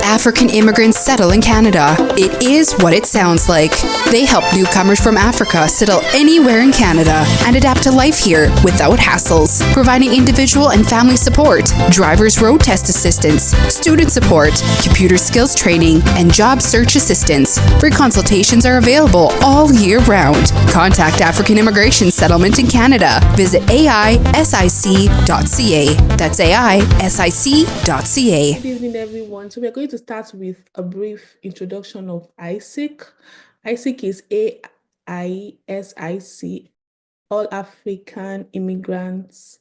African immigrants settle in Canada. It is what it sounds like. They help newcomers from Africa settle anywhere in Canada and adapt to life here without hassles, providing individual and family support, driver's road test assistance, student support, computer skills training, and job search assistance. Free consultations are available all year round. Contact African Immigration Settlement in Canada. Visit aisic.ca. That's aisic.ca. Good evening, everyone. So we're going to start with a brief introduction of AISIC. AISIC is AISIC, All African Immigrants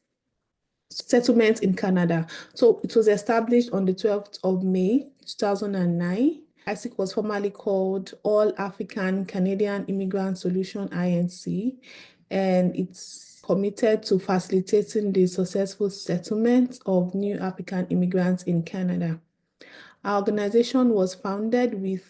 Settlement in Canada. So it was established on the 12th of May, 2009. AISIC was formerly called All African Canadian Immigrant Solution, INC, and it's committed to facilitating the successful settlement of new African immigrants in Canada. Our organization was founded with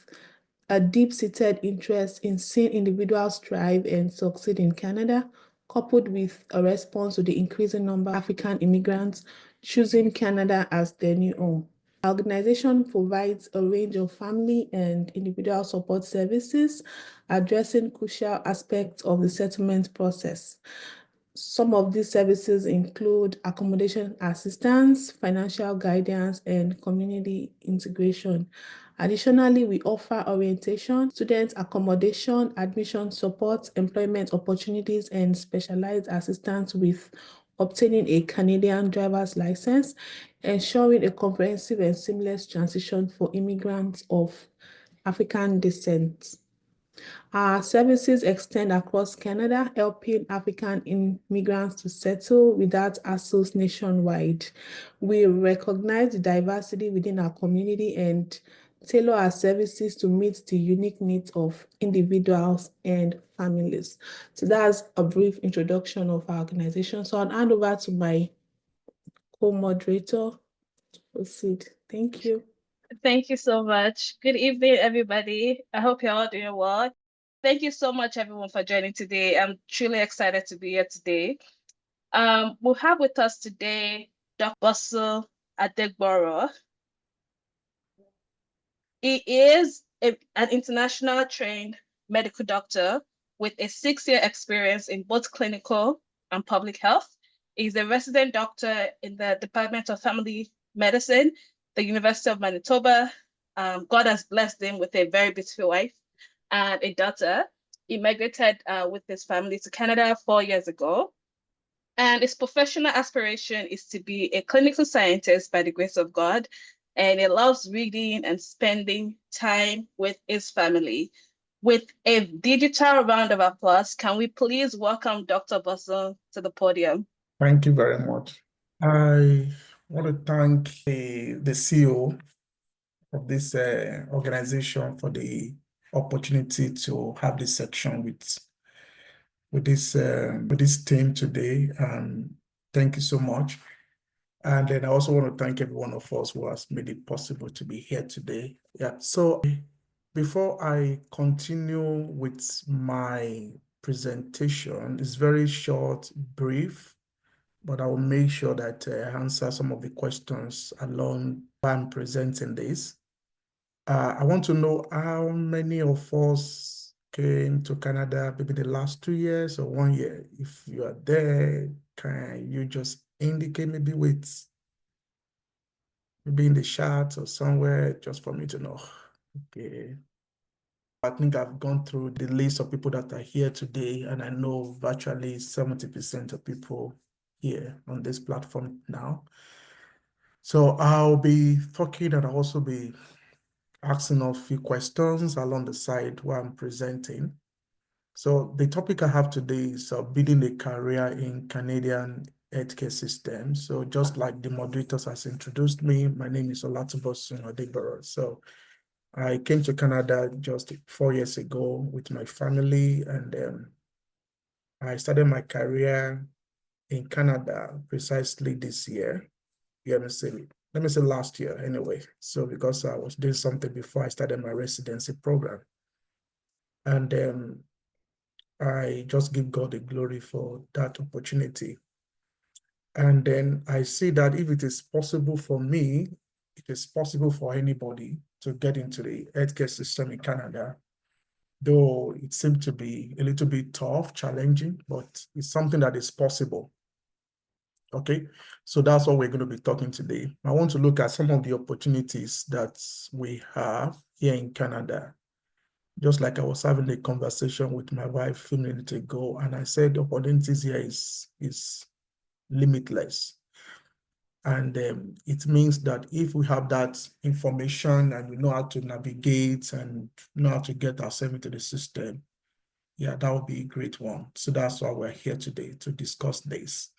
a deep-seated interest in seeing individuals thrive and succeed in Canada, coupled with a response to the increasing number of African immigrants choosing Canada as their new home. Our organization provides a range of family and individual support services addressing crucial aspects of the settlement process. Some of these services include accommodation assistance, financial guidance, and community integration. Additionally, we offer orientation, student accommodation, admission support, employment opportunities, and specialized assistance with obtaining a Canadian driver's license, ensuring a comprehensive and seamless transition for immigrants of African descent. Our services extend across Canada, helping African immigrants to settle without hassles nationwide. We recognize the diversity within our community and tailor our services to meet the unique needs of individuals and families. So that's a brief introduction of our organization. So I'll hand over to my co-moderator to proceed. Thank you. Thank you so much. Good evening, everybody. I hope you're all doing well. Thank you so much, everyone, for joining today. I'm truly excited to be here today. We'll have with us today Dr. Bosu Adegboro. He is an international trained medical doctor with a 6-year experience in both clinical and public health. He's a resident doctor in the Department of Family Medicine, the University of Manitoba. God has blessed him with a very beautiful wife and a daughter. He migrated with his family to Canada 4 years ago. And his professional aspiration is to be a clinical scientist by the grace of God. And he loves reading and spending time with his family. With a digital round of applause, can we please welcome Dr. Bosu to the podium? Thank you very much. I want to thank the CEO of this organization for the opportunity to have this section with this team today. Thank you so much. And then I also want to thank every one of us who has made it possible to be here today. Yeah. So before I continue with my presentation, it's very short, brief, but I will make sure that I answer some of the questions along while I'm presenting this. I want to know how many of us came to Canada maybe the last 2 years or 1 year. If you are there, can you just indicate maybe in the chat or somewhere just for me to know? Okay. I think I've gone through the list of people that are here today, and I know virtually 70% of people here on this platform now. So I'll be talking and I'll also be asking a few questions along the side while I'm presenting. So the topic I have today is building a career in Canadian healthcare system. So just like the moderators has introduced me, my name is Olatubosun Adegboro. So I came to Canada just 4 years ago with my family, and I started my career in Canada precisely this year. Let me say last year anyway. So because I was doing something before I started my residency program. And I just give God the glory for that opportunity. And then I see that if it is possible for me, it is possible for anybody. to get into the healthcare system in Canada, though it seemed to be a little bit tough, challenging, but it's something that is possible. Okay, so that's what we're going to be talking today. I want to look at some of the opportunities that we have here in Canada. Just like I was having a conversation with my wife a few minutes ago, and I said the opportunities here is limitless. And it means that if we have that information and we know how to navigate and know how to get ourselves into the system, yeah, that would be a great one. So that's why we're here today, to discuss this.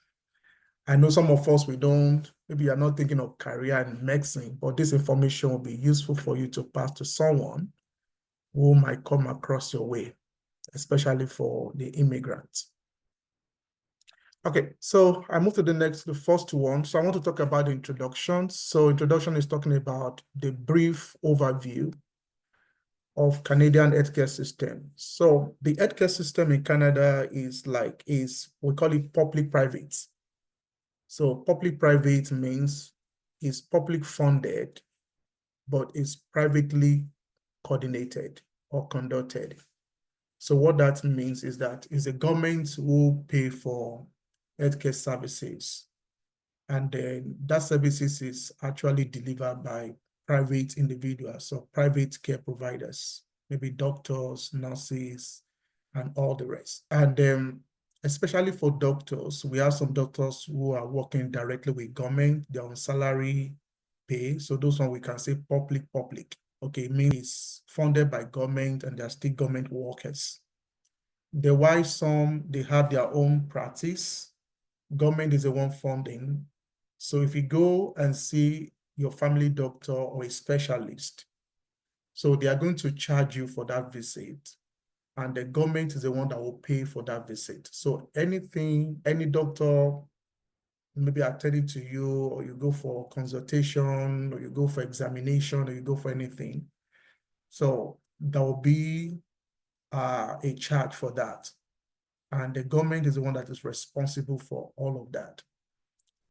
I know some of us, maybe you're not thinking of career in medicine, but this information will be useful for you to pass to someone who might come across your way, especially for the immigrants. Okay, so I move to the first one. So I want to talk about the introduction. So introduction is talking about the brief overview of Canadian healthcare system. So the healthcare system in Canada we call it public-private. So public-private means it's public funded, but it's privately coordinated or conducted. So what that means is that it's the government who pay for healthcare services, and then that services is actually delivered by private individuals or private care providers, maybe doctors, nurses, and all the rest. And especially for doctors, we have some doctors who are working directly with government, they're on salary pay. So those one we can say public. Okay, it means it's funded by government and they're still government workers. The why some, they have their own practice. Government is the one funding. So if you go and see your family doctor or a specialist, so they are going to charge you for that visit, and the government is the one that will pay for that visit. So any doctor maybe attending to you, or you go for consultation, or you go for examination, or you go for anything, so there will be a charge for that. And the government is the one that is responsible for all of that.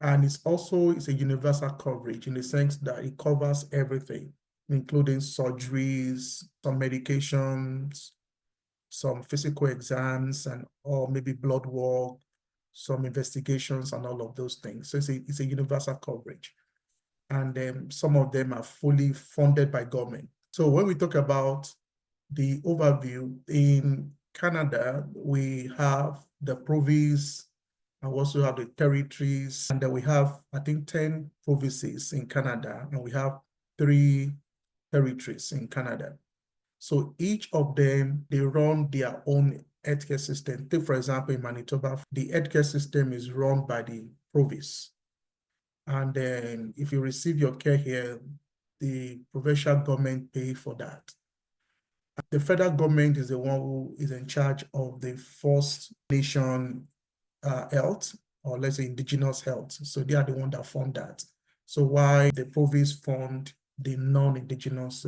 And it's a universal coverage in the sense that it covers everything, including surgeries, some medications, some physical exams, or maybe blood work, some investigations, and all of those things. So it's a universal coverage. And some of them are fully funded by government. So when we talk about the overview, in Canada, we have the province, and we also have the territories, and then we have, I think, 10 provinces in Canada, and we have 3 territories in Canada. So each of them, they run their own healthcare system. Take, for example, in Manitoba, the healthcare system is run by the province. And then if you receive your care here, the provincial government pay for that. The federal government is the one who is in charge of the First Nation health, or let's say indigenous health. So they are the one that fund that. So why the province fund the non-indigenous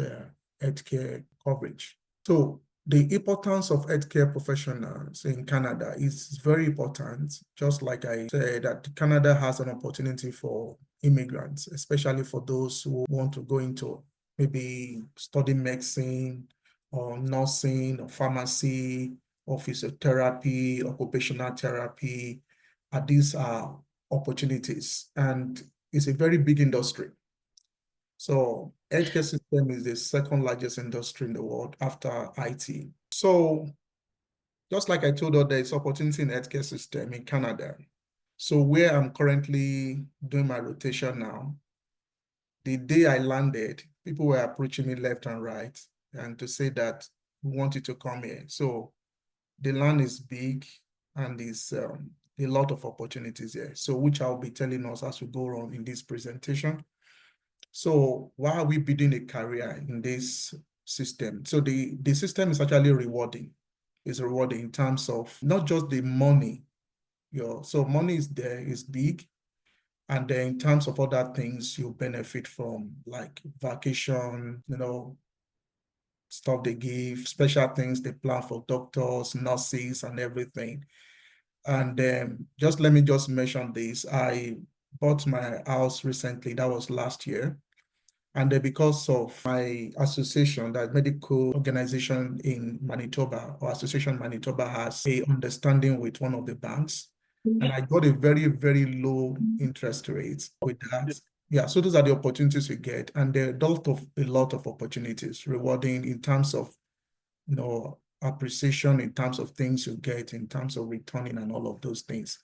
healthcare coverage? So the importance of healthcare professionals in Canada is very important. Just like I said, that Canada has an opportunity for immigrants, especially for those who want to go into maybe study medicine or nursing or pharmacy or physiotherapy, occupational therapy. These are opportunities, and it's a very big industry. So healthcare system is the second largest industry in the world after IT. So just like I told you, there is opportunity in healthcare system in Canada. So where I'm currently doing my rotation now, the day I landed, people were approaching me left and right and to say that we want you to come here. So the land is big and there's a lot of opportunities here. So which I'll be telling us as we go on in this presentation. So why are we building a career in this system? So the system is actually rewarding. It's rewarding in terms of not just the money. So money is there, is big. And then in terms of other things you benefit from, like vacation, stuff they give, special things they plan for doctors, nurses, and everything. And let me just mention this. I bought my house recently. That was last year. And then because of my association, that medical organization in Manitoba, or Association Manitoba, has a understanding with one of the banks, and I got a very, very low interest rate with that. Yeah, so those are the opportunities we get, and there are a lot of opportunities, rewarding in terms of, appreciation, in terms of things you get, in terms of returning and all of those things.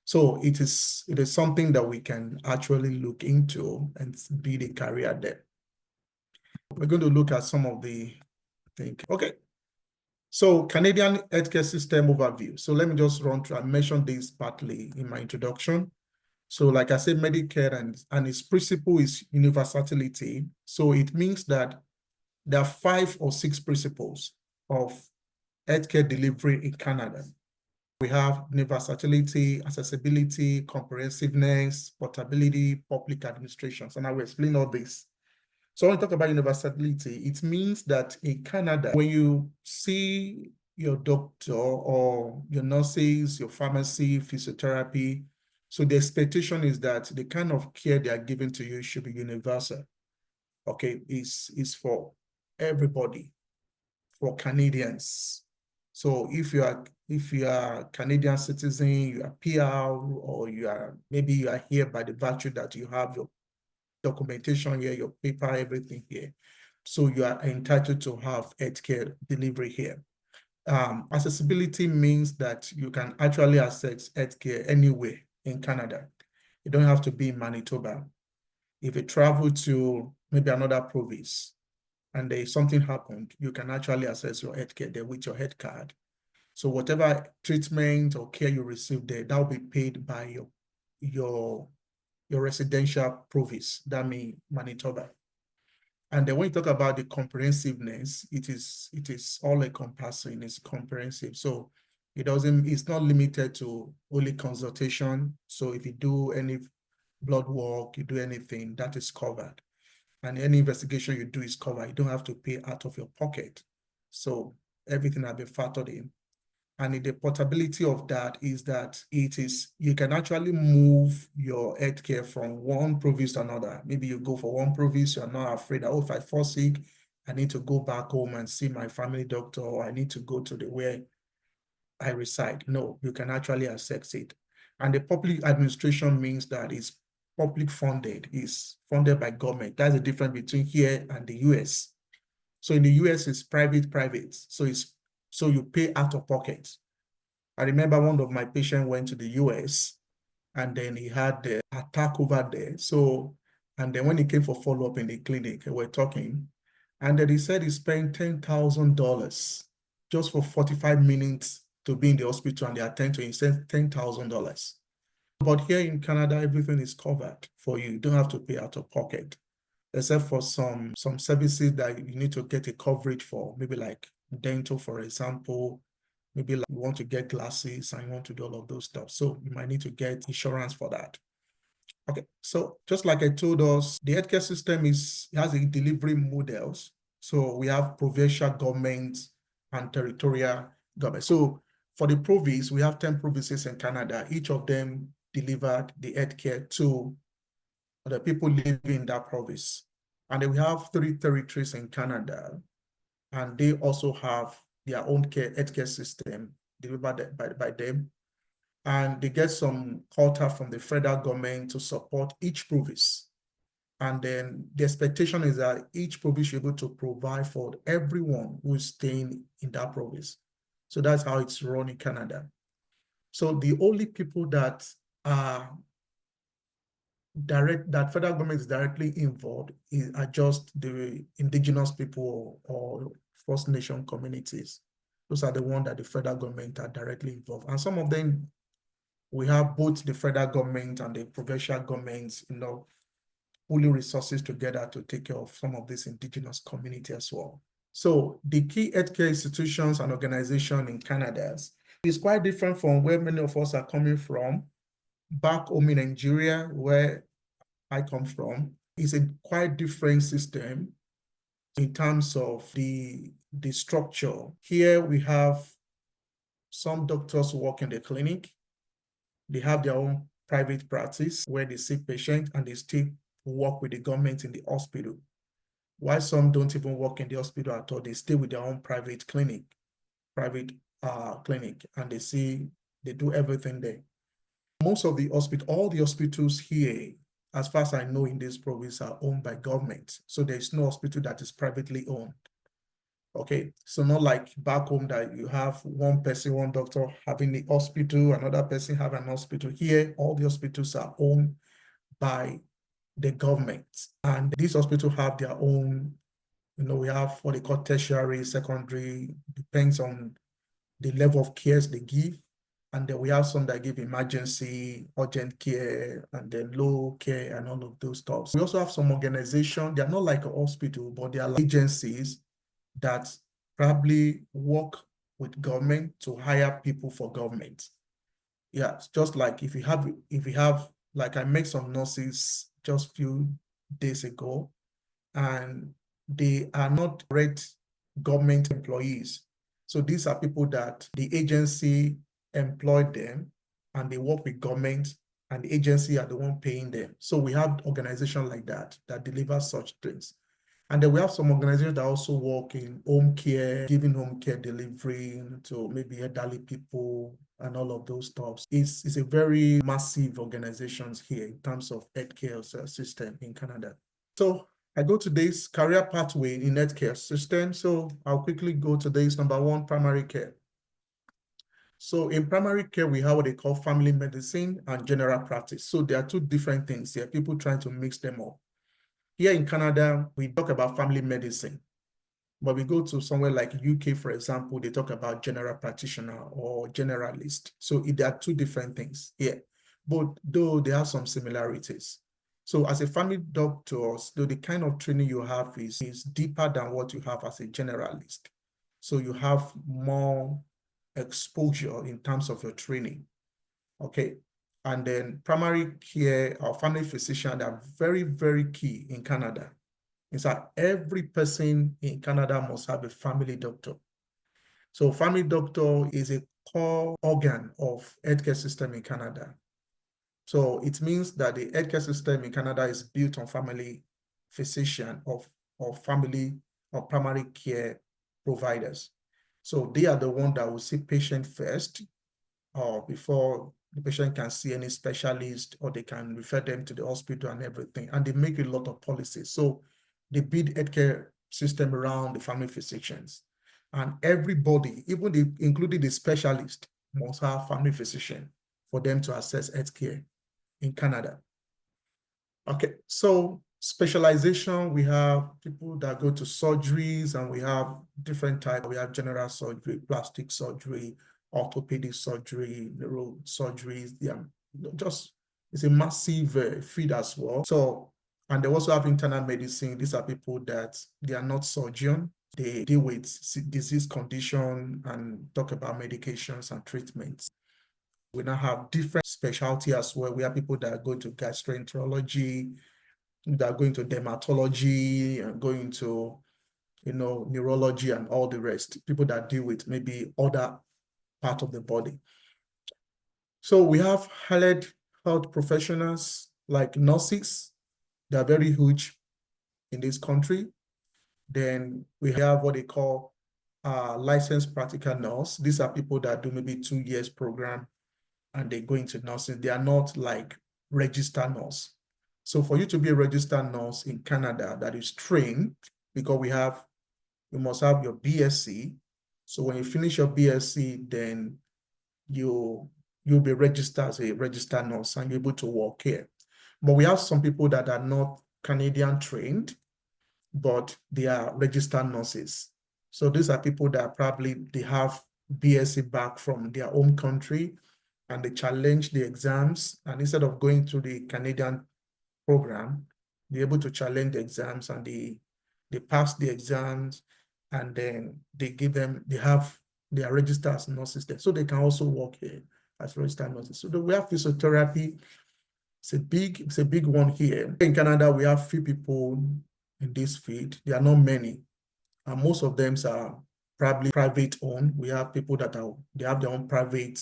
So it is something that we can actually look into and build a career there. We're going to look at some of the things. Okay. So Canadian healthcare system overview. So let me just run through. I mentioned this partly in my introduction. So like I said, Medicare and its principle is universality. So it means that there are 5 or 6 principles of healthcare delivery in Canada. We have universality, accessibility, comprehensiveness, portability, public administration. So now we explain all this. So when we talk about universality, it means that in Canada, when you see your doctor or your nurses, your pharmacy, physiotherapy, so the expectation is that the kind of care they are giving to you should be universal. Okay, is for everybody, for Canadians. So if you are Canadian citizen, you are PR, or maybe you are here by the virtue that you have your documentation here, your paper, everything here. So you are entitled to have healthcare delivery here. Accessibility means that you can actually access healthcare anywhere in Canada. You don't have to be in Manitoba. If you travel to maybe another province and there is something happened, you can actually access your healthcare there with your health card. So whatever treatment or care you receive there, that will be paid by your residential province, that means Manitoba. And then when you talk about the comprehensiveness, it is all encompassing, it's comprehensive. So it's not limited to only consultation. So if you do any blood work, you do anything, that is covered. And any investigation you do is covered. You don't have to pay out of your pocket. So everything has been factored in. And the portability of that is that you can actually move your healthcare from one province to another. Maybe you go for one province, you're not afraid that, oh, if I fall sick, I need to go back home and see my family doctor, or I need to go to where I reside. No, you can actually access it. And the public administration means that it's public funded, is funded by government. That's the difference between here and the US. So in the US, it's private. So you pay out of pocket. I remember one of my patients went to the US and then he had the attack over there. So, and then when he came for follow-up in the clinic, we're talking, and then he said he spent $10,000 just for 45 minutes to be in the hospital, and they attend to him. He said $10,000. But here in Canada, everything is covered for you. You don't have to pay out of pocket, except for some services that you need to get a coverage for, maybe like dental, for example. Maybe like you want to get glasses and you want to do all of those stuff. So you might need to get insurance for that. Okay, so just like I told us, the healthcare system has a delivery models. So we have provincial government and territorial government. So for the province, we have 10 provinces in Canada. Each of them delivered the healthcare to the people living in that province. And then we have 3 territories in Canada, and they also have their own healthcare system delivered by them. And they get some quota from the federal government to support each province. And then the expectation is that each province should be able to provide for everyone who is staying in that province. So that's how it's run in Canada. So the only people that that federal government is directly involved are just the indigenous people or First Nation communities. Those are the ones that the federal government are directly involved. And some of them, we have both the federal government and the provincial governments, pooling resources together to take care of some of this indigenous community as well. So the key healthcare institutions and organizations in Canada is quite different from where many of us are coming from. Back home in Nigeria, where I come from, is a quite different system in terms of the structure. Here we have some doctors who work in the clinic. They have their own private practice where they see patients and they still work with the government in the hospital. Why some don't even work in the hospital at all, they stay with their own private clinic, and they do everything there. Most of all the hospitals here, as far as I know in this province, are owned by government. So there's no hospital that is privately owned. Okay, so not like back home that you have one person, one doctor having the hospital, another person having an hospital. Here, all the hospitals are owned by the government. And these hospitals have their own, we have what they call tertiary, secondary, depends on the level of cares they give. And then we have some that give emergency, urgent care, and then low care, and all of those stuff. We also have some organizations, they're not like a hospital, but they are like agencies that probably work with government to hire people for government. Yeah, it's just like if you have, like I met some nurses just a few days ago, and they are not direct government employees. So these are people that the agency employed them, and they work with government, and the agency are the one paying them. So we have organizations like that deliver such things. And then we have some organizations that also work in home care, giving home care delivery to maybe elderly people and all of those stuff. It's a very massive organization here in terms of healthcare system in Canada. So I go to this career pathway in healthcare system. So I'll quickly go to this. Number one, primary care. So in primary care, we have what they call family medicine and general practice. So there are two different things here, people trying to mix them up. Here in Canada, we talk about family medicine, but we go to somewhere like UK, for example, they talk about general practitioner or generalist. So there are two different things here, but though they have some similarities. So as a family doctor, though the kind of training you have is deeper than what you have as a generalist. So you have more exposure in terms of your training. Okay. And then primary care or family physician are very, very key in Canada. In fact, every person in Canada must have a family doctor. So family doctor is a core organ of healthcare system in Canada. So it means that the healthcare system in Canada is built on family physician or family or primary care providers. So they are the ones that will see patient first, or before the patient can see any specialist, or they can refer them to the hospital and everything. And they make a lot of policies. So they build healthcare system around the family physicians. And everybody, including the specialist, must have family physician for them to access healthcare in Canada. Okay, so specialization, we have people that go to surgeries, and we have different types. We have general surgery, plastic surgery, orthopedic surgery, neuro surgeries. Yeah, it's a massive field as well. So, and they also have internal medicine. These are people that they are not surgeon. They deal with disease condition and talk about medications and treatments. We now have different specialty as well. We have people that are going to gastroenterology, that are going to dermatology, and going to, neurology and all the rest. People that deal with maybe other part of the body. So we have allied health professionals like nurses. They are very huge in this country. Then we have what they call licensed practical nurse. These are people that do maybe 2 years program and they go into nursing. They are not like registered nurse. So for you to be a registered nurse in Canada that is trained, because you must have your BSc. So when you finish your BSc, then you'll be registered as a registered nurse and you're able to work here. But we have some people that are not Canadian trained, but they are registered nurses. So these are people that they have BSc back from their home country, and they challenge the exams. And instead of going through the Canadian program, they're able to challenge the exams, and they pass the exams, and then they are registered as nurses there. So they can also work here as registered nurses. So we have physiotherapy. It's a big one here. In Canada, we have few people in this field. There are not many. And most of them are probably private owned. We have people that they have their own private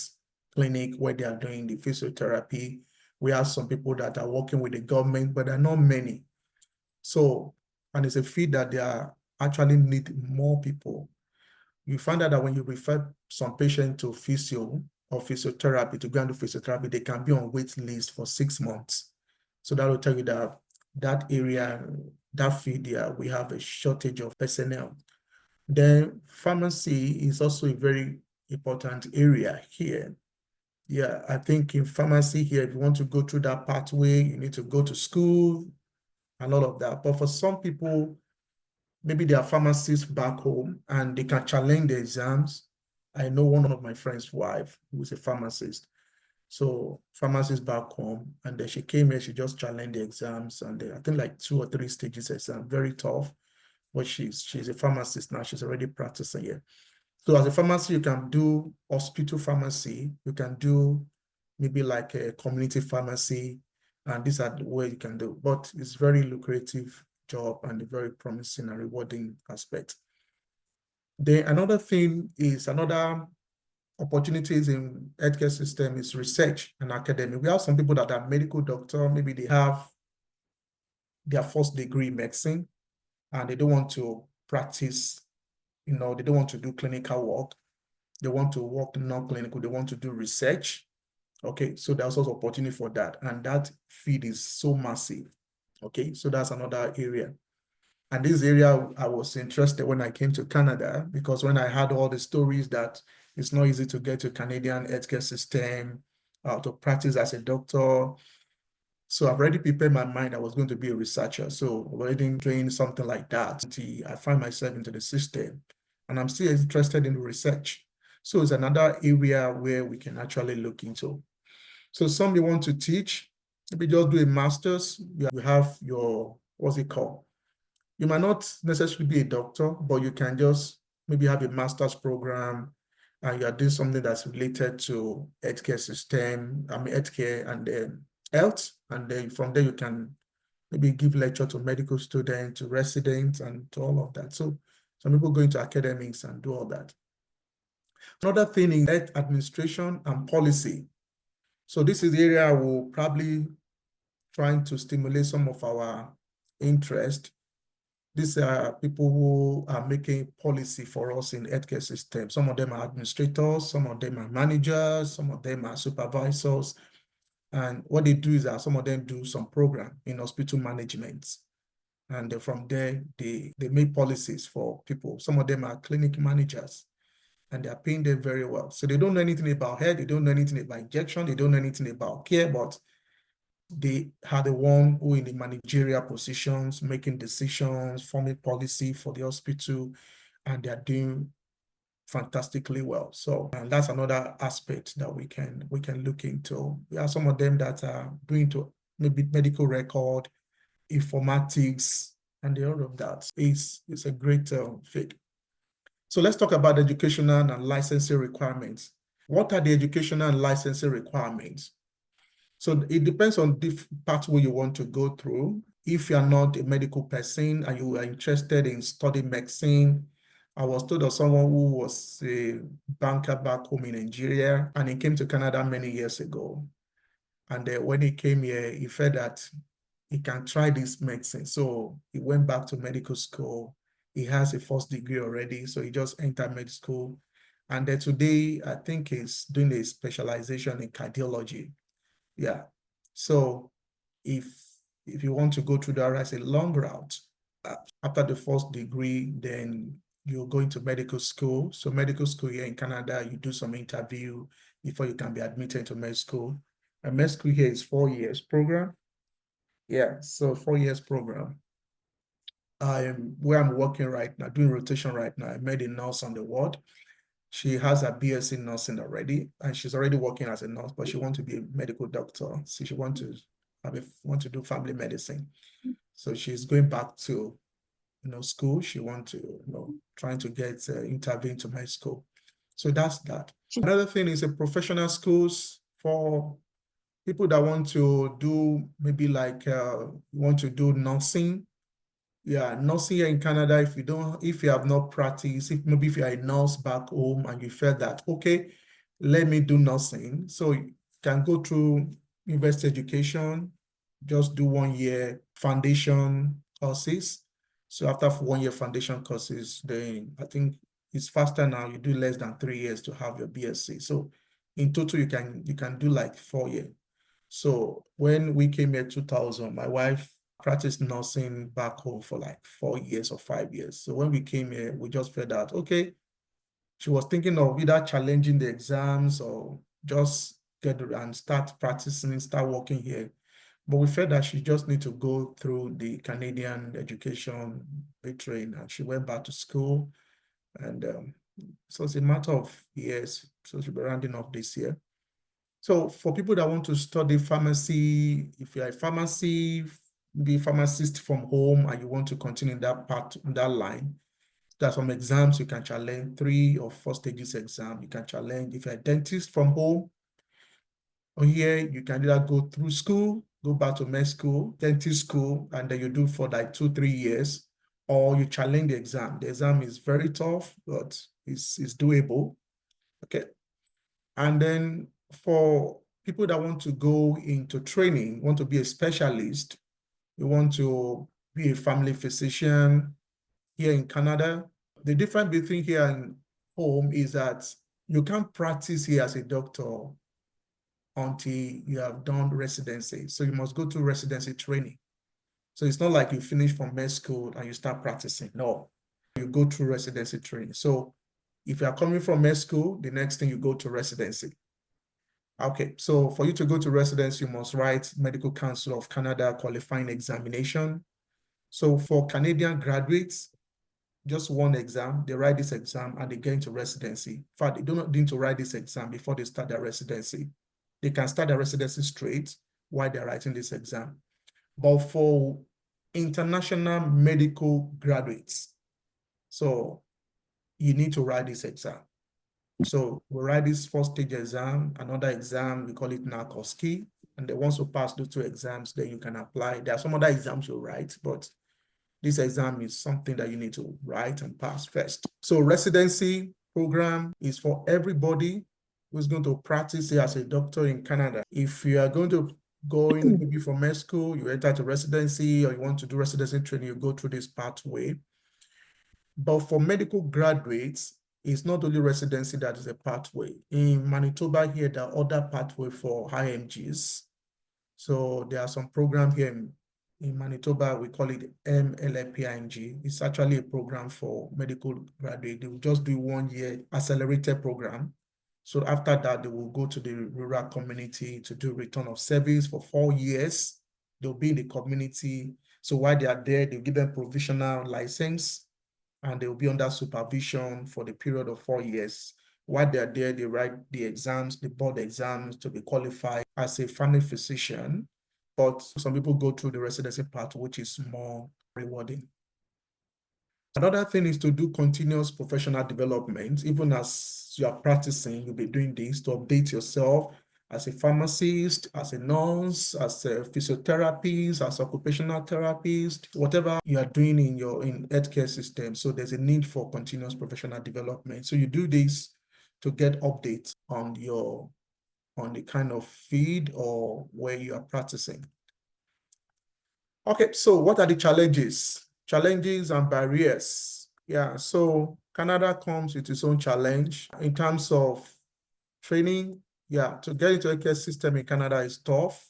clinic where they are doing the physiotherapy. We have some people that are working with the government, but there are not many. So and it's a field that they are actually need more people. You find out that when you refer some patient to physio or physiotherapy to go and do physiotherapy, they can be on wait list for 6 months. So that will tell you that that area, that field, we have a shortage of personnel. Then pharmacy is also a very important area here. Yeah, I think in pharmacy here, if you want to go through that pathway, you need to go to school and all of that. But for some people, maybe they are pharmacists back home and they can challenge the exams. I know one of my friend's wife who is a pharmacist. So pharmacist back home, and then she came here, she just challenged the exams, and I think like 2 or 3 stages exam, very tough. But she's a pharmacist now, she's already practicing here. So as a pharmacist, you can do hospital pharmacy, you can do maybe like a community pharmacy, and these are the way you can do, but it's very lucrative job and a very promising and rewarding aspect. Then another thing is another opportunities in healthcare system is research and academic. We have some people that are medical doctor, maybe they have their first degree in medicine and they don't want to practice, they don't want to do clinical work. They want to work non-clinical, they want to do research. Okay, so there's also opportunity for that. And that field is so massive. Okay, so that's another area. And this area, I was interested when I came to Canada, because when I had all the stories that it's not easy to get to Canadian healthcare system, to practice as a doctor. So I've already prepared my mind, I was going to be a researcher. So already doing something like that, I find myself into the system and I'm still interested in research. So it's another area where we can actually look into. So some you want to teach, maybe just do a master's, you have your, what's it called? You might not necessarily be a doctor, but you can just maybe have a master's program and you are doing something that's related to healthcare system, healthcare and then health. And then from there, you can maybe give lecture to medical students, to residents, and to all of that. So some people go into academics and do all that. Another thing is health administration and policy. So this is the area I will probably trying to stimulate some of our interest. These are people who are making policy for us in healthcare system. Some of them are administrators, some of them are managers, some of them are supervisors. And what they do is that some of them do some program in hospital management. And from there, they make policies for people. Some of them are clinic managers and they are paying them very well. So they don't know anything about health, they don't know anything about injection, they don't know anything about care, but they are the one who in the managerial positions, making decisions, forming policy for the hospital, and they're doing fantastically well. So, and that's another aspect that we can look into. We have some of them that are doing to maybe medical record, informatics, and all of that. It's a great fit. So let's talk about educational and licensing requirements. What are the educational and licensing requirements? So it depends on the pathway you want to go through. If you are not a medical person and you are interested in studying medicine, I was told of someone who was a banker back home in Nigeria, and he came to Canada many years ago. And when he came here, he felt that he can try this medicine. So he went back to medical school. He has a first degree already, so he just entered med school. And then today, I think he's doing a specialization in cardiology. Yeah. So if you want to go through that as a long route, after the first degree, then you're going to medical school. So medical school here in Canada, you do some interview before you can be admitted to med school. And med school here is 4 years program. Yeah, so 4 years program. Where I'm working right now, doing rotation right now, I met a nurse on the ward. She has a BSc nursing already, and she's already working as a nurse, but she wants to be a medical doctor. So she wants to do family medicine. So she's going back to, school. She wants to, trying to get intervene to med school. So that's that. Another thing is a professional schools for people that want to do maybe like want to do nursing. Yeah, nursing here in Canada, if you have not practiced, maybe if you're a nurse back home and you felt that, okay, let me do nursing. So you can go through university education, just do 1 year foundation courses. So after 1 year foundation courses, then I think it's faster now. You do less than 3 years to have your BSc. So in total, you can do like 4 years. So when we came here 2000, my wife practiced nursing back home for like 4 years or 5 years. So when we came here, we just felt that, okay, she was thinking of either challenging the exams or just get and start practicing, start working here. But we felt that she just need to go through the Canadian education train, and she went back to school. And so it's a matter of years. So she'll be rounding off this year. So for people that want to study pharmacy, if you're a pharmacy, be a pharmacist from home, and you want to continue that part, that line, there are some exams you can challenge, 3 or 4 stages exam you can challenge. If you're a dentist from home, or here you can either go through school, go back to med school, dentist school, and then you do for like 2-3 years, or you challenge the exam. The exam is very tough, but it's doable. Okay. And then for people that want to go into training, want to be a specialist, you want to be a family physician here in Canada, the difference between here and home is that you can't practice here as a doctor until you have done residency. So you must go to residency training. So it's not like you finish from med school and you start practicing. No, you go through residency training. So if you are coming from med school, the next thing you go to residency. Okay, so for you to go to residency, you must write Medical Council of Canada qualifying examination. So for Canadian graduates, just one exam, they write this exam and they get into residency. In fact, they do not need to write this exam before they start their residency. They can start their residency straight while they're writing this exam. But for international medical graduates, so you need to write this exam. So we write this 4-stage exam, another exam, we call it NACOSKI. And then once you pass those 2 exams, then you can apply. There are some other exams you write, but this exam is something that you need to write and pass first. So residency program is for everybody who's going to practice here as a doctor in Canada. If you are going to go in maybe from med school, you enter to residency, or you want to do residency training, you go through this pathway. But for medical graduates, it's not only residency that is a pathway. In Manitoba here, there are other pathways for IMGs. So there are some programs here in Manitoba, we call it MLAPIMG. It's actually a program for medical graduate. They will just do 1 year accelerated program. So after that, they will go to the rural community to do return of service for 4 years. They'll be in the community. So while they are there, they'll give them provisional license, and they will be under supervision for the period of 4 years. While they're there, they write the exams, the board exams to be qualified as a family physician. But some people go through the residency part, which is more rewarding. Another thing is to do continuous professional development. Even as you are practicing, you'll be doing this to update yourself as a pharmacist, as a nurse, as a physiotherapist, as occupational therapist, whatever you are doing in your healthcare system. So there's a need for continuous professional development. So you do this to get updates on the kind of field or where you are practicing. Okay, so what are the challenges? Challenges and barriers. Yeah, so Canada comes with its own challenge in terms of training. Yeah, to get into a care system in Canada is tough,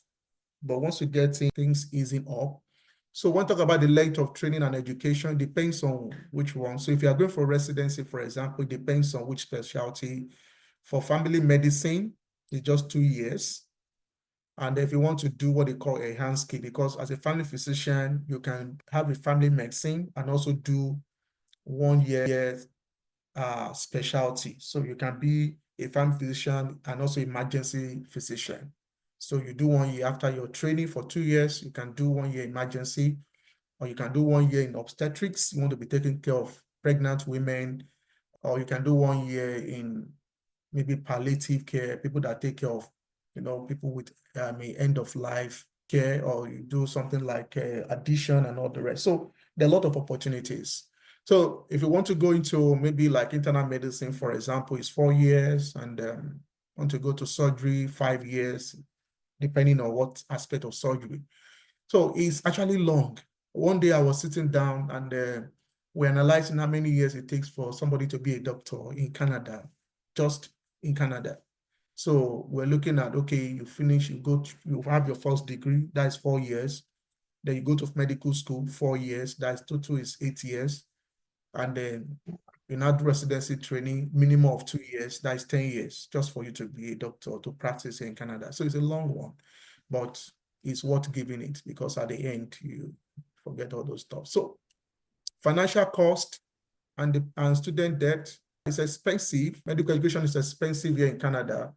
but once you get in, things easing up. So when we talk about the length of training and education, depends on which one. So if you are going for residency, for example, it depends on which specialty. For family medicine, it's just 2 years. And if you want to do what they call a enhanced skill, because as a family physician, you can have a family medicine and also do 1 year specialty. So you can be a family physician and also emergency physician. So you do 1 year after your training for 2 years, you can do 1 year emergency, or you can do 1 year in obstetrics. You want to be taking care of pregnant women, or you can do 1 year in maybe palliative care, people that take care of, people with end of life care, or you do something like addition and all the rest. So there are a lot of opportunities. So if you want to go into maybe like internal medicine, for example, it's 4 years, and want to go to surgery, 5 years, depending on what aspect of surgery. So it's actually long. One day I was sitting down and we're analyzing how many years it takes for somebody to be a doctor in Canada, just in Canada. So we're looking at, okay, you finish, you have your first degree, that's 4 years. Then you go to medical school, 4 years, that's total is 8 years. And then you now do residency training, minimum of 2 years, that's 10 years, just for you to be a doctor, to practice in Canada. So it's a long one, but it's worth giving it because at the end, you forget all those stuff. So financial cost and student debt is expensive. Medical education is expensive here in Canada.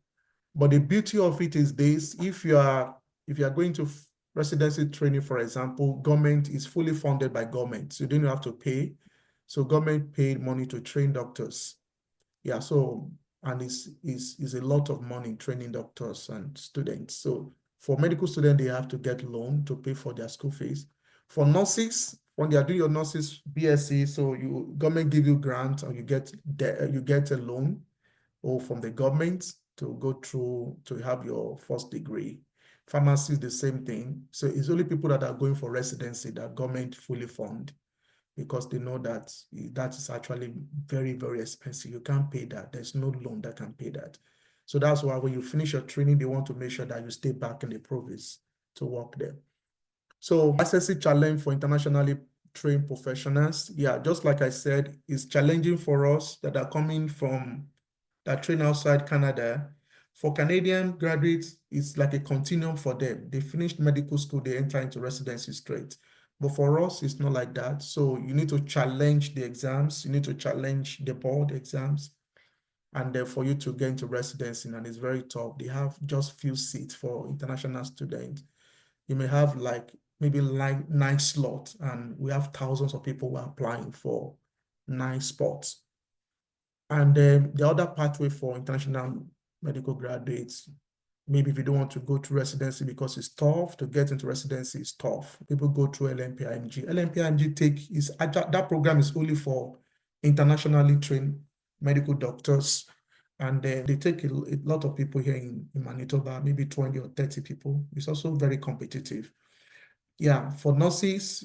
But the beauty of it is this: if you are going to residency training, for example, government is fully funded by government, so you don't have to pay. So government paid money to train doctors. Yeah, so and it's a lot of money training doctors and students. So for medical students, they have to get loan to pay for their school fees. For nurses, when they are doing your nurses BSc, so government give you grant or you get a loan or from the government to go through to have your first degree. Pharmacy is the same thing. So it's only people that are going for residency that government fully fund, because they know that is actually very, very expensive. You can't pay that. There's no loan that can pay that. So that's why when you finish your training, they want to make sure that you stay back in the province to work there. So licensing challenge for internationally trained professionals. Yeah, just like I said, it's challenging for us that are coming from that train outside Canada. For Canadian graduates, it's like a continuum for them. They finished medical school, they enter into residency straight. But for us, it's not like that. So you need to challenge the exams, you need to challenge the board exams, and then for you to get into residency, and it's very tough. They have just few seats for international students. You may have maybe 9 slots, and we have thousands of people who are applying for 9 spots. And then the other pathway for international medical graduates, maybe if you don't want to go to residency because it's tough to get into residency, it's tough. People go through LMPIMG. LMPIMG that program is only for internationally trained medical doctors. And then they take a lot of people here in Manitoba, maybe 20 or 30 people. It's also very competitive. Yeah, for nurses,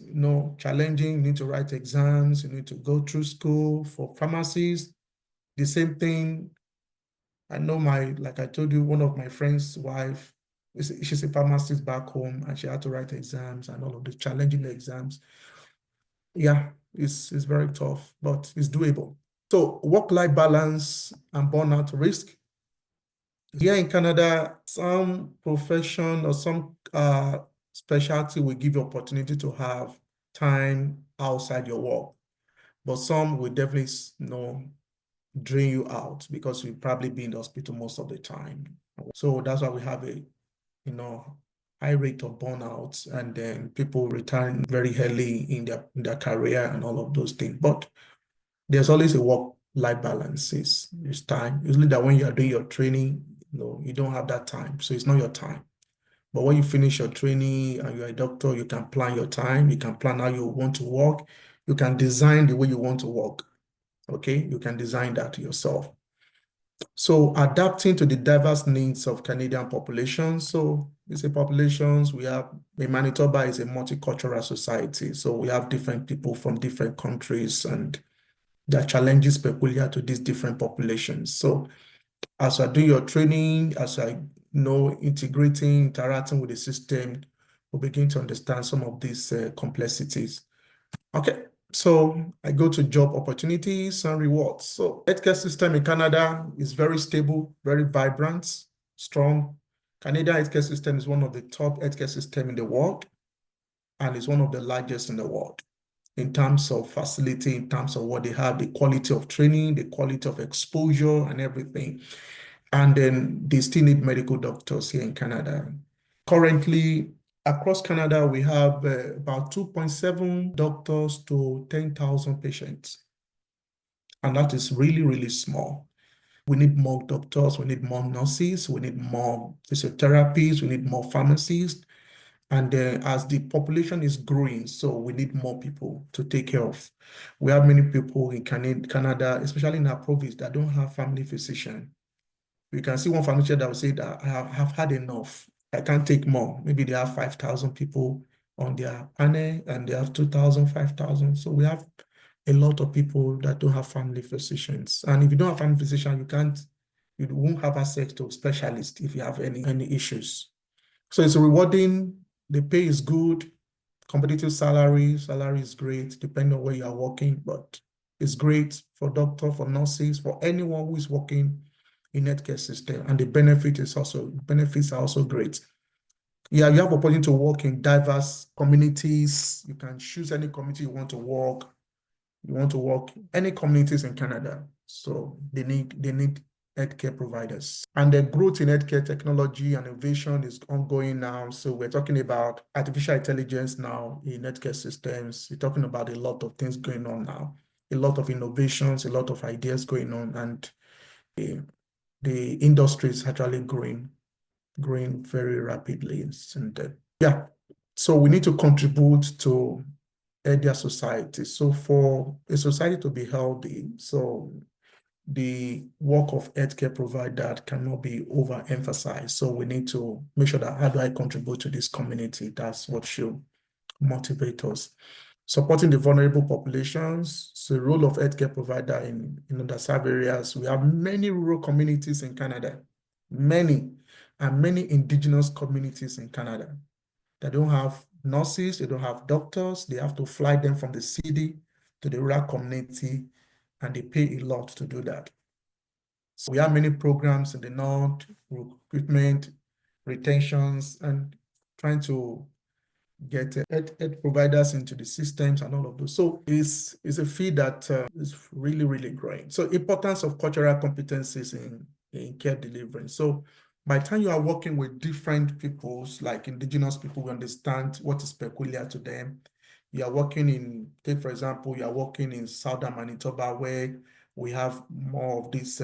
challenging, you need to write exams, you need to go through school. For pharmacists, the same thing. I know like I told you, one of my friend's wife, she's a pharmacist back home, and she had to write exams and all of the challenging exams. Yeah, it's very tough, but it's doable. So work-life balance and burnout risk. Here in Canada, some profession or some specialty will give you opportunity to have time outside your work, but some will definitely drain you out because you'll probably be in the hospital most of the time. So that's why we have a high rate of burnout, and then people return very early in their career and all of those things. But there's always a work-life balance. It's time. Usually that when you are doing your training, you don't have that time. So it's not your time. But when you finish your training and you're a doctor, you can plan your time. You can plan how you want to work. You can design the way you want to work. Okay, you can design that yourself. So adapting to the diverse needs of Canadian populations. So these populations, we have, Manitoba is a multicultural society. So we have different people from different countries, and there are challenges peculiar to these different populations. So as I do your training, as I integrating, interacting with the system, we'll begin to understand some of these complexities. Okay. So I go to job opportunities and rewards. So healthcare system in Canada is very stable, very vibrant, strong. Canadian healthcare system is one of the top healthcare system in the world, and is one of the largest in the world in terms of facility, in terms of what they have, the quality of training, the quality of exposure and everything. And then they still need medical doctors here in Canada. Currently, across Canada, we have about 2.7 doctors to 10,000 patients. And that is really, really small. We need more doctors, we need more nurses, we need more physiotherapists, we need more pharmacists. And as the population is growing, so we need more people to take care of. We have many people in Canada, especially in our province, that don't have family physician. You can see one family that will say that I have had enough. I can't take more. Maybe they have 5,000 people on their panel, and they have 2,000, 5,000. So we have a lot of people that don't have family physicians. And if you don't have family physician, you won't have access to specialists if you have any issues. So it's rewarding, the pay is good, competitive salary is great, depending on where you are working, but it's great for doctors, for nurses, for anyone who is working in healthcare system. And the benefits are also great. Yeah, you have opportunity to work in diverse communities. You can choose any community you want to work. You want to work any communities in Canada. So they need healthcare providers. And the growth in healthcare technology and innovation is ongoing now. So we're talking about artificial intelligence now in healthcare systems. We're talking about a lot of things going on now, a lot of innovations, a lot of ideas going on, and the industry is actually growing very rapidly. And yeah, so we need to contribute to healthier society. So for a society to be healthy, so the work of healthcare provider cannot be overemphasized. So we need to make sure that, how do I contribute to this community? That's what should motivate us. Supporting the vulnerable populations. So the role of healthcare provider in underserved areas. We have many rural communities in Canada, many indigenous communities in Canada that don't have nurses, they don't have doctors, they have to fly them from the city to the rural community, and they pay a lot to do that. So we have many programs in the north, recruitment, retentions, and trying to get ed providers into the systems and all of those. So it's a field that is really, really growing. So importance of cultural competencies in care delivery. So by the time you are working with different peoples, like indigenous people, who understand what is peculiar to them. You are working in, take for example, you are working in Southern Manitoba, where we have more of this,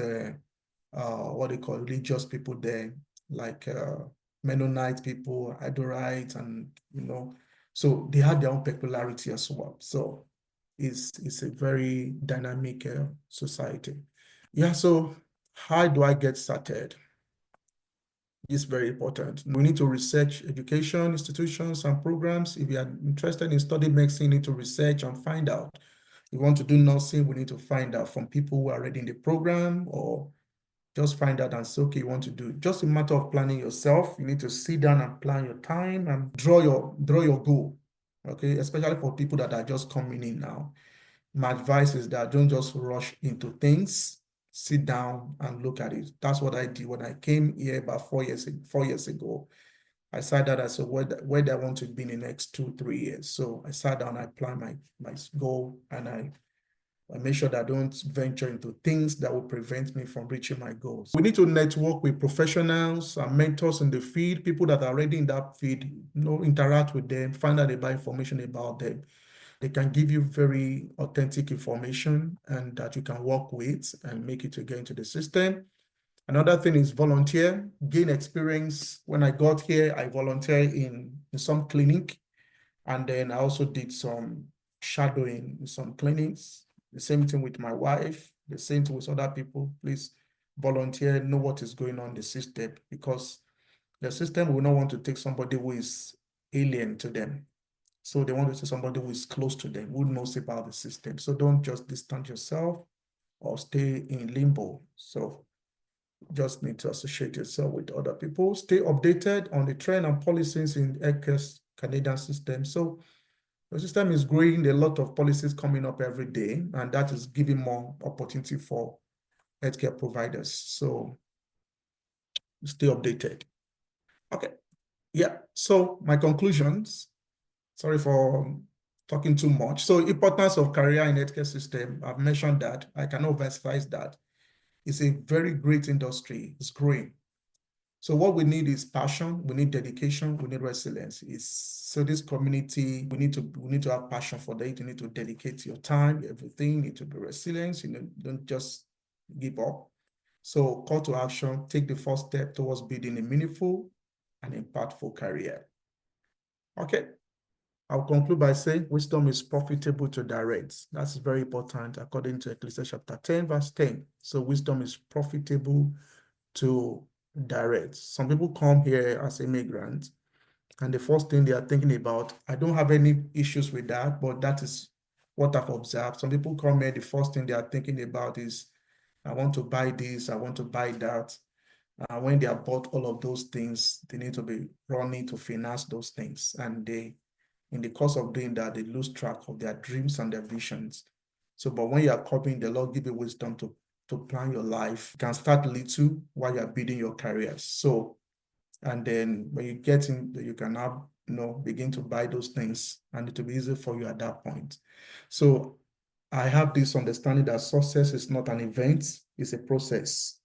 what they call religious people there, like Mennonite people, Adorites, and so they have their own peculiarity as well. So it's a very dynamic society. Yeah, so how do I get started? It's very important. We need to research education institutions and programs. If you are interested in studying medicine, you need to research and find out. If you want to do nursing, we need to find out from people who are already in the program, or just find out and say, okay, you want to do it. Just a matter of planning yourself. You need to sit down and plan your time and draw your goal. Okay, especially for people that are just coming in now. My advice is that don't just rush into things. Sit down and look at it. That's what I did when I came here about 4 years ago. I sat down, I said, where do I want to be in the next 2-3 years? So I sat down, I planned my goal, and I make sure that I don't venture into things that will prevent me from reaching my goals. We need to network with professionals and mentors in the field, people that are already in that field, interact with them, find out about information about them. They can give you very authentic information and that you can work with and make it to get into the system. Another thing is volunteer, gain experience. When I got here, I volunteered in some clinic, and then I also did some shadowing in some clinics. The same thing with my wife, the same thing with other people. Please volunteer, know what is going on in the system, because the system will not want to take somebody who is alien to them. So they want to see somebody who is close to them, who knows about the system. So don't just distance yourself or stay in limbo. So just need to associate yourself with other people. Stay updated on the trend and policies in healthcare Canadian system. So the system is growing. There are a lot of policies coming up every day, and that is giving more opportunity for healthcare providers. So stay updated. Okay. Yeah. So my conclusions. Sorry for talking too much. So importance of career in healthcare system, I've mentioned that. I cannot emphasize that. It's a very great industry. It's growing. So what we need is passion, we need dedication, we need resilience. So this community, we need to have passion for that. You need to dedicate your time, everything, you need to be resilient, don't just give up. So call to action, take the first step towards building a meaningful and impactful career. Okay. I'll conclude by saying wisdom is profitable to direct. That's very important according to Ecclesiastes chapter 10, verse 10. So wisdom is profitable to direct. Some people come here as immigrants And the first thing they are thinking about, I don't have any issues with that, but that is what I've observed. Some people come here, the first thing they are thinking about is, I want to buy this, I want to buy that. When they have bought all of those things, they need to be running to finance those things. And in the course of doing that, they lose track of their dreams and their visions. So, but when you are coming, the Lord give you wisdom to plan your life. You can start little while you're building your careers. So, and then when you get in, you can now, begin to buy those things, and it will be easy for you at that point. So I have this understanding that success is not an event, it's a process.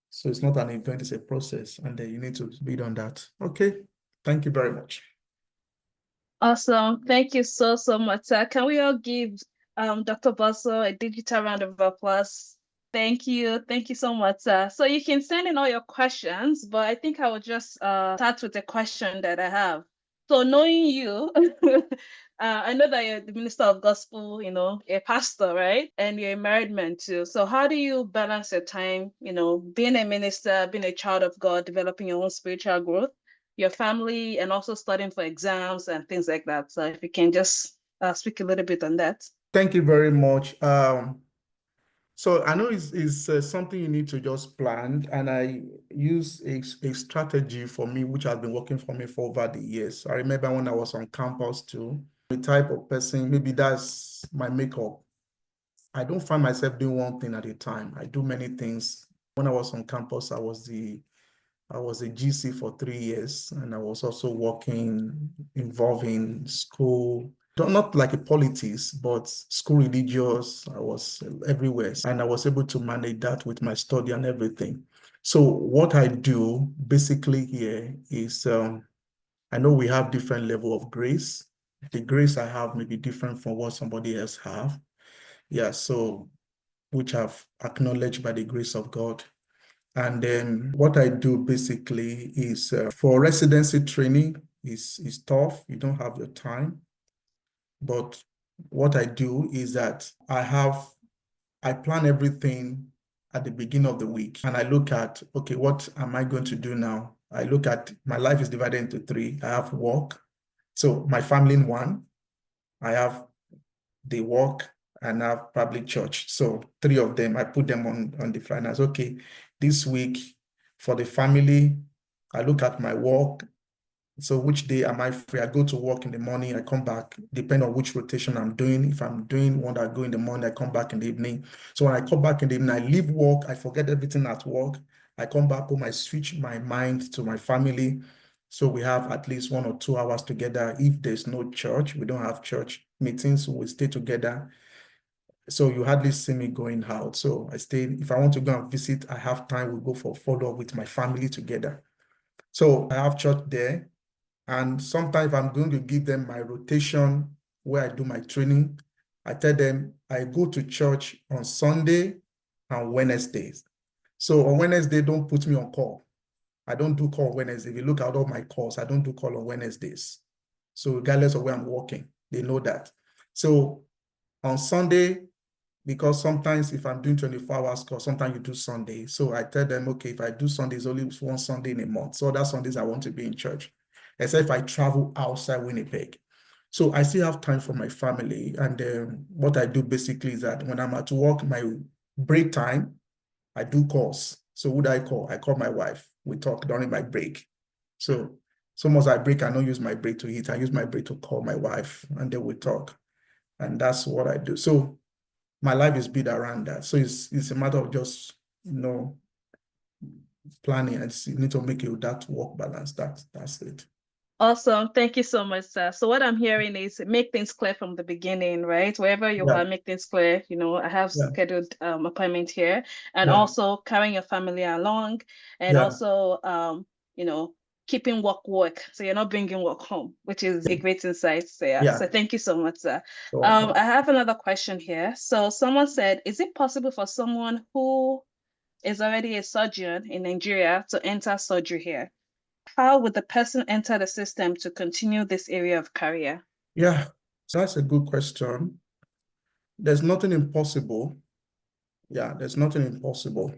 So it's not an event, it's a process, and then you need to build on that. Okay, thank you very much. Awesome. Thank you so much, sir. Can we all give Dr. Bosso a digital round of applause? Thank you. Thank you so much, sir. So you can send in all your questions, but I think I will just start with a question that I have. So knowing you, I know that you're the minister of gospel, a pastor, right? And you're a married man too. So how do you balance your time, being a minister, being a child of God, developing your own spiritual growth, your family, and also studying for exams and things like that? So if you can just speak a little bit on that. Thank you very much. So I know it's something you need to just plan, and I use a strategy for me, which has been working for me for over the years. I remember when I was on campus too, the type of person, maybe that's my makeup. I don't find myself doing one thing at a time. I do many things. When I was on campus, I was a GC for 3 years, and I was also working, involved in school, not like a politics, but school religious. I was everywhere, and I was able to manage that with my study and everything. So what I do basically here is, I know we have different level of grace. The grace I have may be different from what somebody else have. Yeah, so which I've acknowledged by the grace of God. And then what I do basically is for residency training is tough. You don't have your time. But what I do is that I plan everything at the beginning of the week. And I look at, okay, what am I going to do now? I look at, my life is divided into 3. I have work. So my family in 1. I have the work, and I have public church. So 3 of them, I put them on the finance. Okay, this week for the family, I look at my work. So which day am I free? I go to work in the morning, I come back, depending on which rotation I'm doing. If I'm doing one that I go in the morning, I come back in the evening. So when I come back in the evening, I leave work, I forget everything at work. I come back home, I switch my mind to my family. So we have at least 1 or 2 hours together. If there's no church, we don't have church meetings, we stay together. So you hardly see me going out. So I stay, if I want to go and visit, I have time, we go for follow-up with my family together. So I have church there. And sometimes I'm going to give them my rotation where I do my training. I tell them I go to church on Sunday and Wednesdays. So on Wednesday, don't put me on call. I don't do call on Wednesday. If you look at all my calls, I don't do call on Wednesdays. So regardless of where I'm working, they know that. So on Sunday, because sometimes if I'm doing 24 hours call, sometimes you do Sunday. So I tell them, okay, if I do Sundays, only 1 Sunday in a month. So that Sundays I want to be in church, except if I travel outside Winnipeg. So I still have time for my family. And what I do basically is that when I'm at work, my break time, I do calls. So who do I call? I call my wife. We talk during my break. So much I break, I don't use my break to eat. I use my break to call my wife, and then we talk. And that's what I do. So my life is built around that. So it's a matter of just, planning, and you need to make that work balance. That's it. Awesome. Thank you so much, sir. So what I'm hearing is make things clear from the beginning, right? Wherever you are, make things clear. I have scheduled appointment here, and also carrying your family along, and also, keeping work. So you're not bringing work home, which is a great insight. So so thank you so much, sir. I have another question here. So someone said, is it possible for someone who is already a surgeon in Nigeria to enter surgery here? How would the person enter the system to continue this area of career? Yeah, that's a good question. There's nothing impossible. Yeah, there's nothing impossible.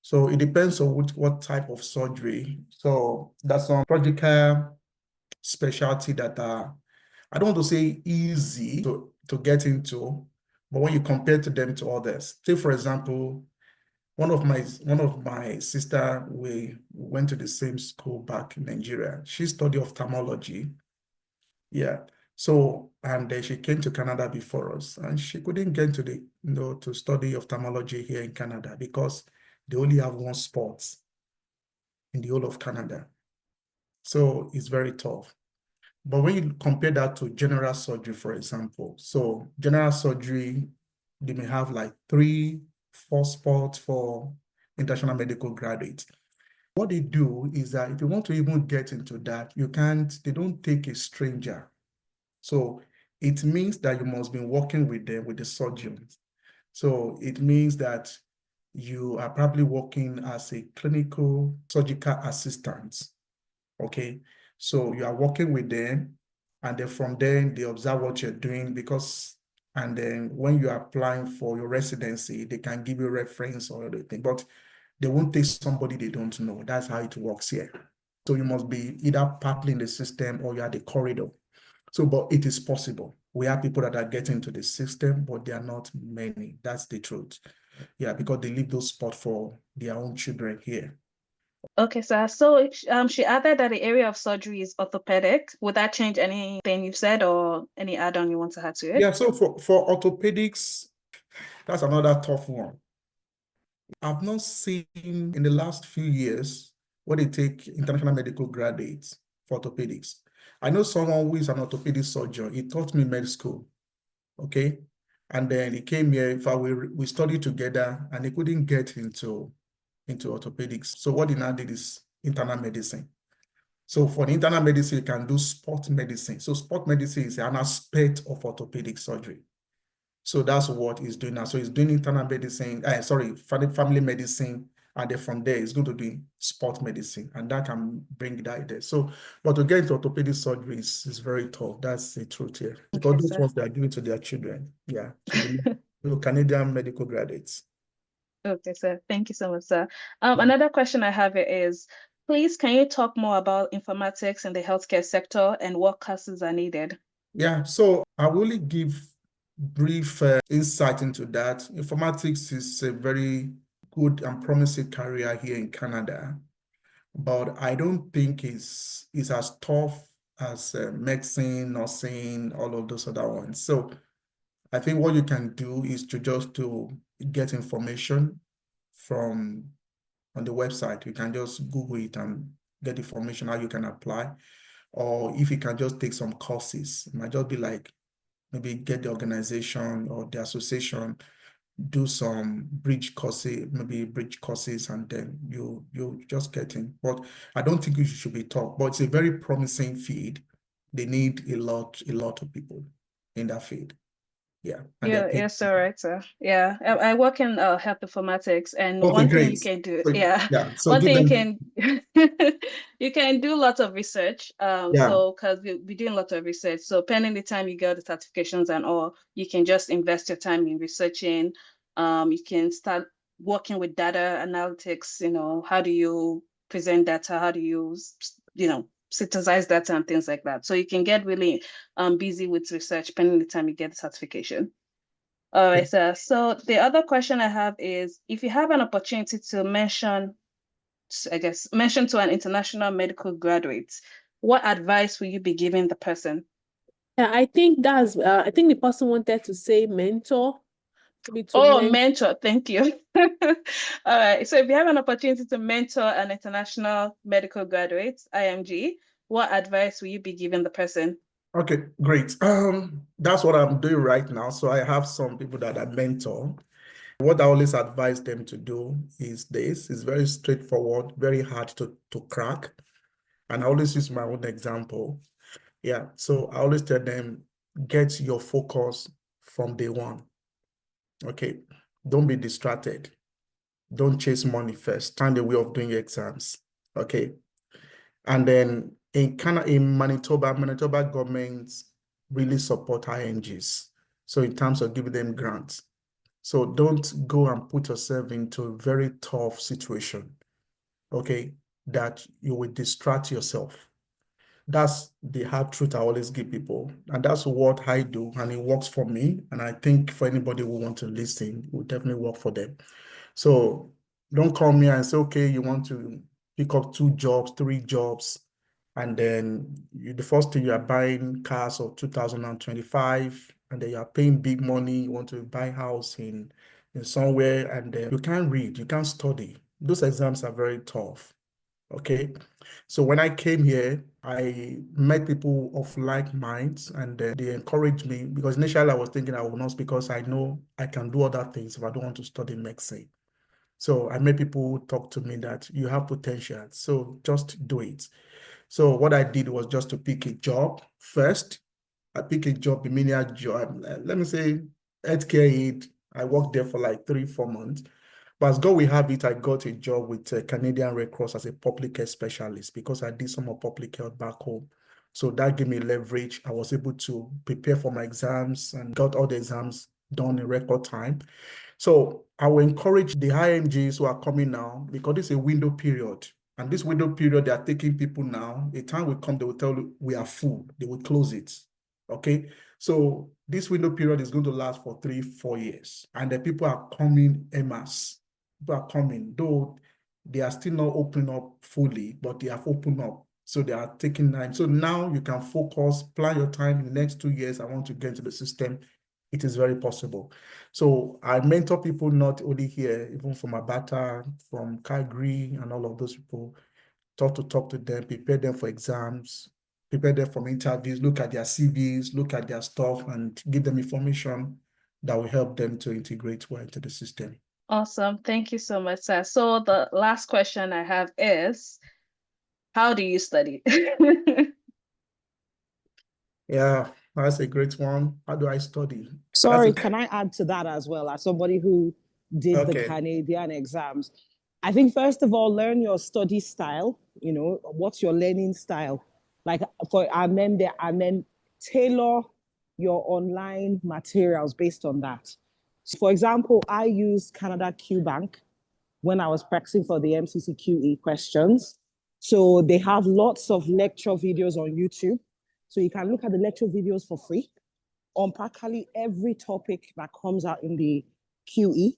So it depends on what type of surgery. So that's some surgical specialty that are, I don't want to say easy to get into, but when you compare to them to others, take for example, one of my sister, we went to the same school back in Nigeria. She studied ophthalmology. Yeah. So, and she came to Canada before us, and she couldn't get to to study ophthalmology here in Canada because they only have one spot in the whole of Canada. So it's very tough. But when you compare that to general surgery, for example, so general surgery, they may have like 3, 4 spots for international medical graduates. What they do is that if you want to even get into that, they don't take a stranger. So it means that you must be working with them, with the surgeons. So it means that you are probably working as a clinical surgical assistant. Okay. So you are working with them, and then from there, they observe what you're doing and then when you're applying for your residency, they can give you reference or anything, but they won't take somebody they don't know. That's how it works here. So you must be either partly in the system or you're at the corridor. So, but it is possible. We have people that are getting to the system, but they are not many. That's the truth. Yeah, because they leave those spots for their own children here. Okay, sir. So she added that the area of surgery is orthopedic. Would that change anything you've said or any add-on you want to add to it? Yeah, so for orthopedics, that's another tough one. I've not seen in the last few years where they take international medical graduates for orthopedics. I know someone who is an orthopedic surgeon. He taught me med school, okay? And then he came here. In fact, we studied together, and he couldn't get into orthopedics. So what he now did is internal medicine. So for the internal medicine, you can do sport medicine. So sport medicine is an aspect of orthopedic surgery. So that's what he's doing now. So he's doing internal medicine, family medicine, and then from there, he's going to do sport medicine, and that can bring that there. So, but to get into orthopedic surgery is very tough. That's the truth here. Because Okay, those sir. ones they are giving to their children. Yeah, to the Canadian medical graduates. Okay, sir. Thank you so much, sir. Another question I have here is, please, can you talk more about informatics in the healthcare sector and what courses are needed? Yeah, so I will only give brief insight into that. Informatics is a very good and promising career here in Canada, but I don't think it's as tough as medicine, nursing, all of those other ones. So I think what you can do is to get information from on the website. You can just Google it and get information how you can apply. Or if you can just take some courses, it might just be like maybe get the organization or the association, do some bridge courses, and then you just get in. But I don't think you should be taught, but it's a very promising field. They need a lot of people in that field. Yeah. And Yeah, yes, sir, right, sir. Yeah, I work in health informatics, and okay, one thing great. you can do, So, yeah, so one give thing them, you can do lots of research. yeah. So because we're doing a lot of research, so pending the time you get the certifications and all, you can just invest your time in researching. You can start working with data analytics. How do you present data? How do you, synthesize data and things like that? So you can get really busy with research pending the time you get the certification. All right, sir. So the other question I have is, if you have an opportunity to mention to an international medical graduate, what advice will you be giving the person? Yeah, I think I think the person wanted to say mentor. Mentor. Thank you. All right. So if you have an opportunity to mentor an international medical graduate, IMG, what advice will you be giving the person? Okay, great. That's what I'm doing right now. So I have some people that I mentor. What I always advise them to do is this. It's very straightforward, very hard to crack. And I always use my own example. Yeah, so I always tell them, get your focus from day one. Okay, don't be distracted. Don't chase money first. Find a way of doing exams. Okay. And then in Manitoba government really support INGs. So in terms of giving them grants. So don't go and put yourself into a very tough situation, okay, that you will distract yourself. That's the hard truth I always give people. And that's what I do. And it works for me. And I think for anybody who want to listen, it will definitely work for them. So don't come here and say, okay, you want to pick up 2 jobs, 3 jobs. And then the first thing you are buying cars of 2025, and then you are paying big money. You want to buy house in somewhere, and then you can't read, you can't study. Those exams are very tough. Okay. So when I came here, I met people of like minds, and they encouraged me, because initially I was thinking I would not, because I know I can do other things if I don't want to study medicine. So I met people who talk to me that you have potential, so just do it. So what I did was just to pick a job first. I picked a job, a menial job, let me say healthcare aid. I worked there for like 3-4 months. But as God will have it, I got a job with Canadian Red Cross as a public health specialist, because I did some of public health back home. So that gave me leverage. I was able to prepare for my exams and got all the exams done in record time. So I will encourage the IMGs who are coming now, because it's a window period. And this window period, they are taking people now. A time will come, they will tell you, we are full. They will close it. Okay. So this window period is going to last for 3-4 years. And the people are coming en masse. People are coming, though they are still not opening up fully, but they have opened up. So they are taking time. So now you can focus, plan your time in the next 2 years. I want to get into the system. It is very possible. So I mentor people not only here, even from Abata, from Calgary, and all of those people. Talk to them, prepare them for exams, prepare them for interviews, look at their CVs, look at their stuff, and give them information that will help them to integrate well into the system. Awesome. Thank you so much, sir. So the last question I have is, how do you study? Yeah, that's a great one. How do I study? Sorry, can I add to that as well, as somebody who did the Okay. Canadian exams? I think, first of all, learn your study style, what's your learning style? And then tailor your online materials based on that. So for example, I used Canada Q Bank when I was practicing for the MCCQE questions. So they have lots of lecture videos on YouTube. So you can look at the lecture videos for free on practically every topic that comes out in the QE.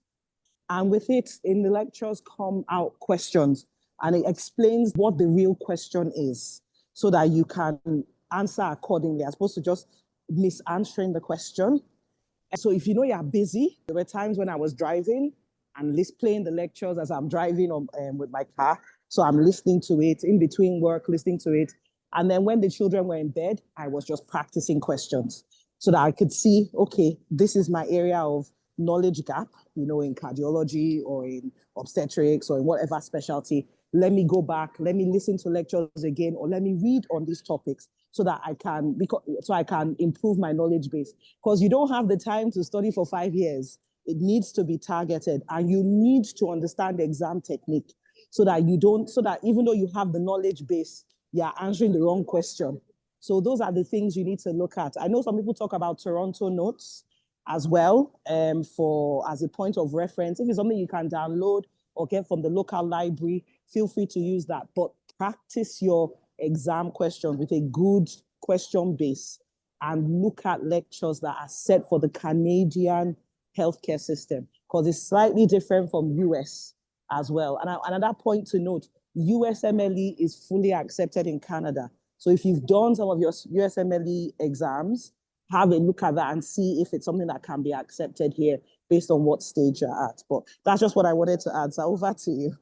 And with it, in the lectures come out questions, and it explains what the real question is so that you can answer accordingly, as opposed to just misanswering the question. So if you know you're busy, there were times when I was driving and playing the lectures as I'm driving with my car. So I'm listening to it in between work, listening to it. And then when the children were in bed, I was just practicing questions so that I could see, okay, this is my area of knowledge gap, in cardiology or in obstetrics or in whatever specialty. Let me go back, let me listen to lectures again, or let me read on these topics so that I can improve my knowledge base. Because you don't have the time to study for 5 years. It needs to be targeted, and you need to understand the exam technique so that even though you have the knowledge base, you're answering the wrong question. So those are the things you need to look at. I know some people talk about Toronto notes as well as a point of reference. If it's something you can download or get from the local library, feel free to use that. But practice your exam questions with a good question base and look at lectures that are set for the Canadian healthcare system, because it's slightly different from US as well. And another point to note, USMLE is fully accepted in Canada. So if you've done some of your USMLE exams, have a look at that and see if it's something that can be accepted here based on what stage you're at. But that's just what I wanted to add. So over to you.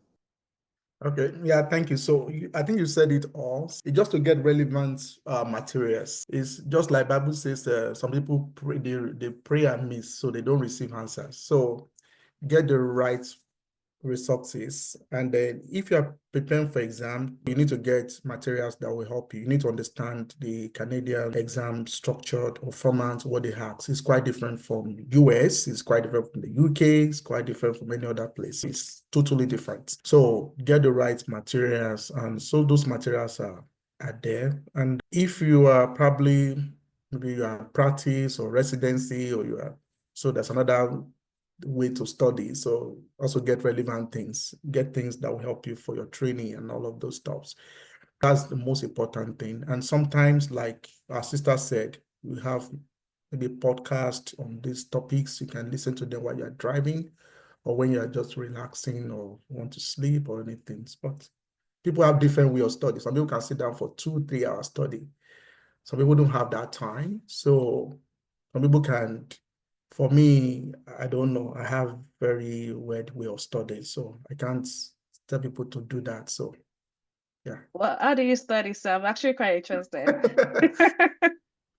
Okay, yeah, thank you. So I think you said it all. It's just to get relevant materials. It's just like Bible says, some people pray, they pray and miss, so they don't receive answers. So get the right resources. And then if you are preparing for exam, you need to get materials that will help you. You need to understand the Canadian exam structure or format, what they have. It's quite different from US, it's quite different from the UK, it's quite different from any other place. It's totally different. So get the right materials, and so those materials are there. And if you are maybe you are practice or residency, so there's another way to study. So also get relevant things, get things that will help you for your training and all of those stuffs. That's the most important thing. And sometimes, like our sister said, we have maybe podcast on these topics. You can listen to them while you're driving or when you're just relaxing or want to sleep or anything. But people have different way of study. Some people can sit down for 2-3 hours study. Some people don't have that time. So some people can, for me, I don't know. I have very weird way of studying. So I can't tell people to do that. So yeah. Well, how do you study, sir? I'm actually quite interested.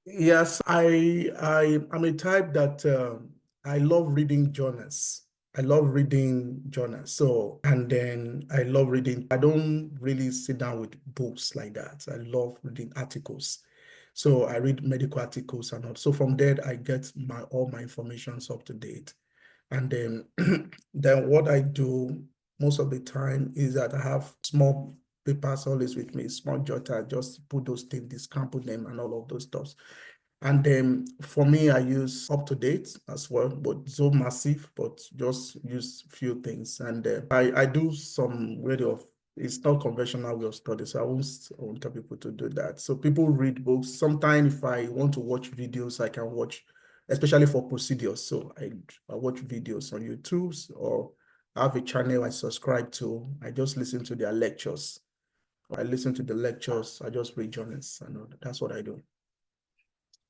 Yes, I'm a type that I love reading journals. I love reading journals. So, and then I love reading. I don't really sit down with books like that. I love reading articles. So I read medical articles and all. So from there, I get all my information up to date. And then, then what I do most of the time is that I have small papers always with me, small jotter, just put those things, discount them and all of those stuff. And then for me, I use up to date as well, but so massive, but just use few things. And I do some way of, it's not conventional way of study, so I won't tell people to do that. So people read books. Sometimes if I want to watch videos, I can watch, especially for procedures. So I watch videos on YouTube or I have a channel I subscribe to. I just listen to their lectures. I listen to the lectures. I just read journals and all that. That's what I do.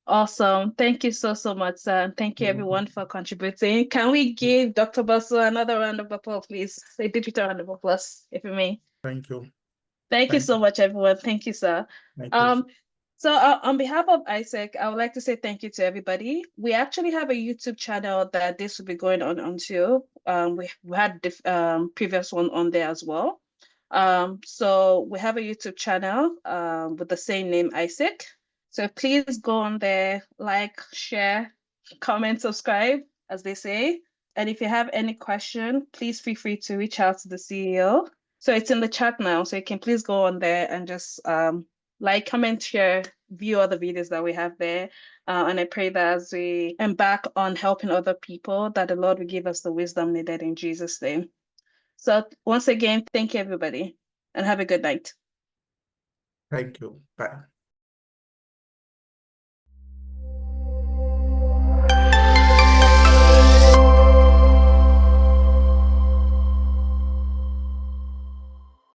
Awesome. Thank you so much, sir. And thank you everyone for contributing. Can we give Dr. Basu another round of applause, please? A digital round of applause, if you may. Thank you. Thank you so much, everyone. Thank you, sir. Thank you. So on behalf of ISEC, I would like to say thank you to everybody. We actually have a YouTube channel that this will be going on onto. We had the previous one on there as well. So we have a YouTube channel with the same name, ISEC. So please go on there, like, share, comment, subscribe, as they say. And if you have any question, please feel free to reach out to the CEO. So it's in the chat now, so you can please go on there and just like, comment, share, view all the videos that we have there. And I pray that as we embark on helping other people, that the Lord will give us the wisdom needed in Jesus' name. So once again, thank you, everybody, and have a good night. Thank you. Bye.